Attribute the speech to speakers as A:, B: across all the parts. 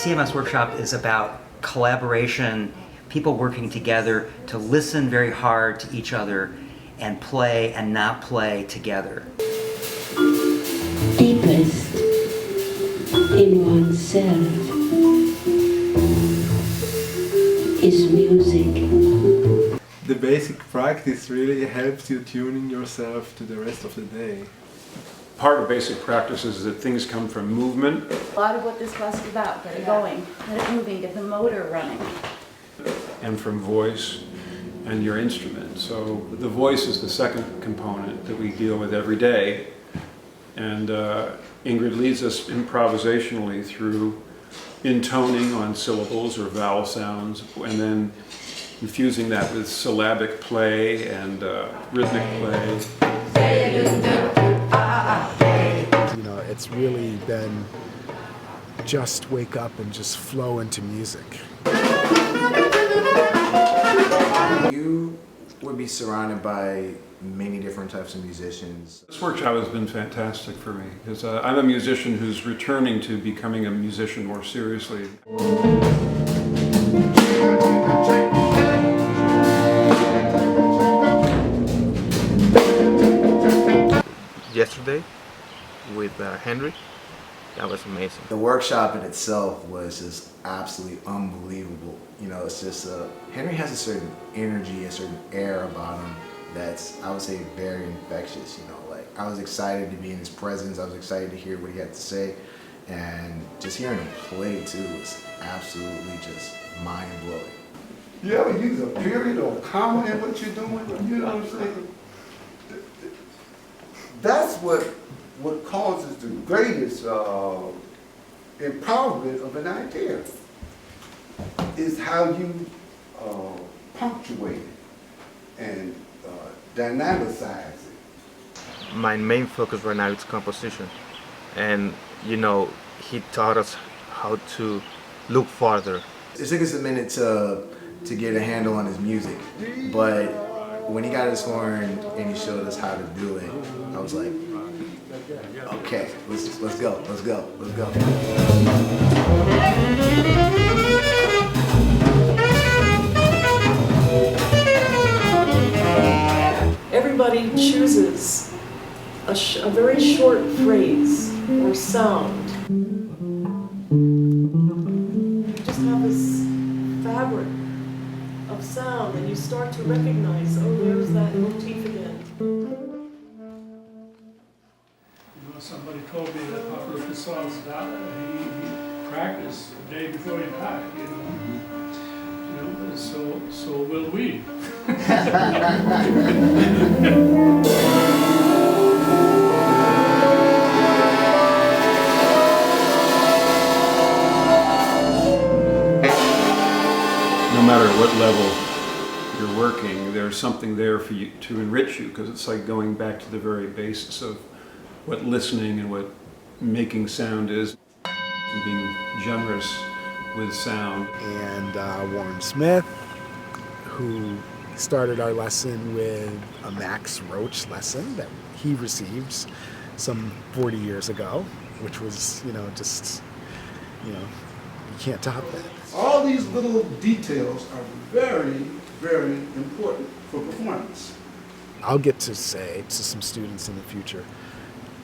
A: CMS workshop is about collaboration, people working together to listen very hard to each other and play and not play together.
B: Deepest in oneself is music.
C: The basic practice really helps you tuning yourself to the rest of the day.
D: Part of basic practice is that things come from movement.
E: A lot of what this class is about, get it going, get it moving, get the motor running.
D: And from voice and your instrument. So the voice is the second component that we deal with every day. And Ingrid leads us improvisationally through intoning on syllables or vowel sounds, and then infusing that with syllabic play and rhythmic play.
F: You know, it's really been just wake up and just flow into music.
G: You would be surrounded by many different types of musicians.
D: This workshop has been fantastic for me because I'm a musician who's returning to becoming a musician more seriously.
H: Yesterday with Henry, that was amazing.
G: The workshop in itself was just absolutely unbelievable. You know, it's just Henry has a certain energy, a certain air about him that's, I would say, very infectious. You know, like I was excited to be in his presence. I was excited to hear what he had to say, and just hearing him play too was absolutely just mind blowing.
I: You ever use a period or a comma in what you're doing? You know what I'm saying? That's what causes the greatest empowerment of an idea, is how you punctuate it and dynamicize it.
H: My main focus right now is composition, and you know, he taught us how to look farther.
G: It took us a minute to get a handle on his music, but when he got his horn and he showed us how to do it, I was like, okay, let's go.
J: Everybody chooses a very short phrase or sound. You just have this fabric of sound, and you start to recognize, oh, there's that motif again.
K: Somebody told me that Papa Casal's died. He practiced the day before he died, you know, so will we.
D: No matter what level you're working, there's something there for you to enrich you, because it's like going back to the very basis of what listening and what making sound is, and being generous with sound.
F: And Warren Smith, who started our lesson with a Max Roach lesson that he received some 40 years ago, which was, you know, just, you know, you can't top that.
I: All these little details are very, very important for performance.
F: I'll get to say to some students in the future,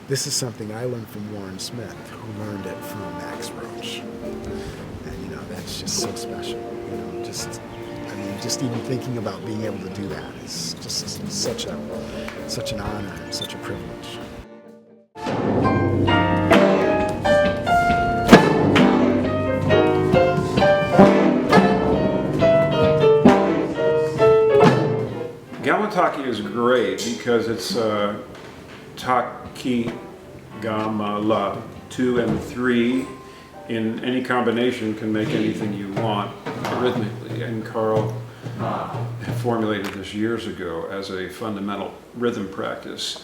F: this is something I learned from Warren Smith, who learned it from Max Roach. And you know, that's just so special. You know, just even thinking about being able to do that is just such an honor and such a privilege.
D: Gamataki is great because it's taki, gama, la, 2 and 3 in any combination can make anything you want rhythmically. And Carl formulated this years ago as a fundamental rhythm practice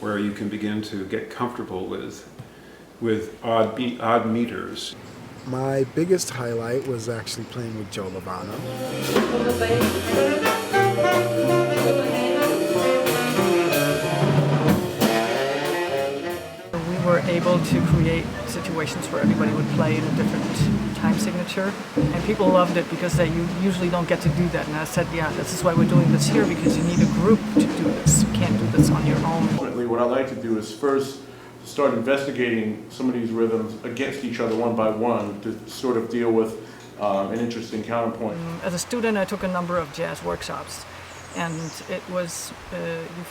D: where you can begin to get comfortable with odd meters.
F: My biggest highlight was actually playing with Joe Lovano.
L: We were able to create situations where everybody would play in a different time signature, and people loved it because you usually don't get to do that. And I said, yeah, this is why we're doing this here, because you need a group to do this. You can't do this on your own.
M: Ultimately, what I like to do is first start investigating some of these rhythms against each other one by one to sort of deal with an interesting counterpoint.
L: As a student, I took a number of jazz workshops, and it was,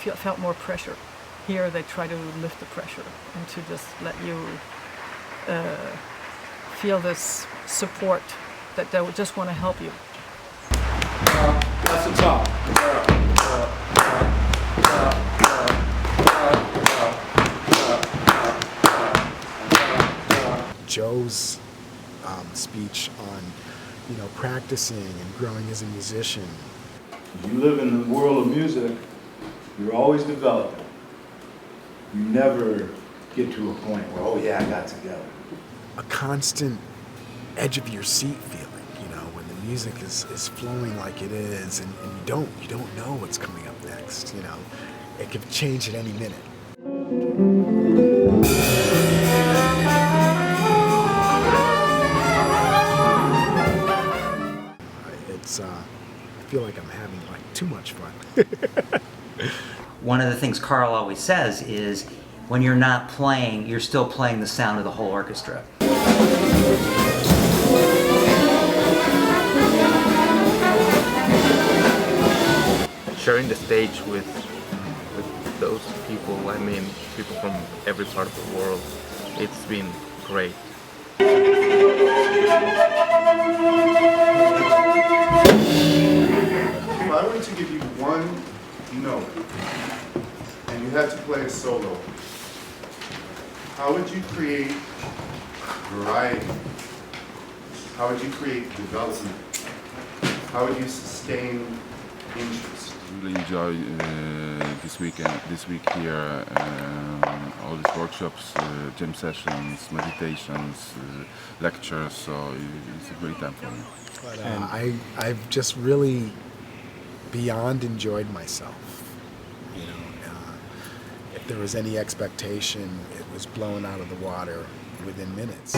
L: you felt more pressure. Here they try to lift the pressure and to just let you feel this support that they would just want to help you.
M: That's the top.
F: Joe's speech on, practicing and growing as a musician.
N: You live in the world of music, you're always developing. You never get to a point where, oh yeah, I got to go.
F: A constant edge of your seat feeling, when the music is flowing like it is, and you don't know what's coming up next, It could change at any minute. I feel like I'm having too much fun.
A: One of the things Carl always says is, when you're not playing, you're still playing the sound of the whole orchestra.
H: Sharing the stage with those people, people from every part of the world, it's been great.
O: If I were to give you one note and you had to play a solo, how would you create variety? How would you create development? How would you sustain interest?
P: Really enjoy this week here, all these workshops, jam sessions, meditations, lectures. So it's a great time for me.
F: But I've just really beyond enjoyed myself. If there was any expectation, it was blown out of the water within minutes.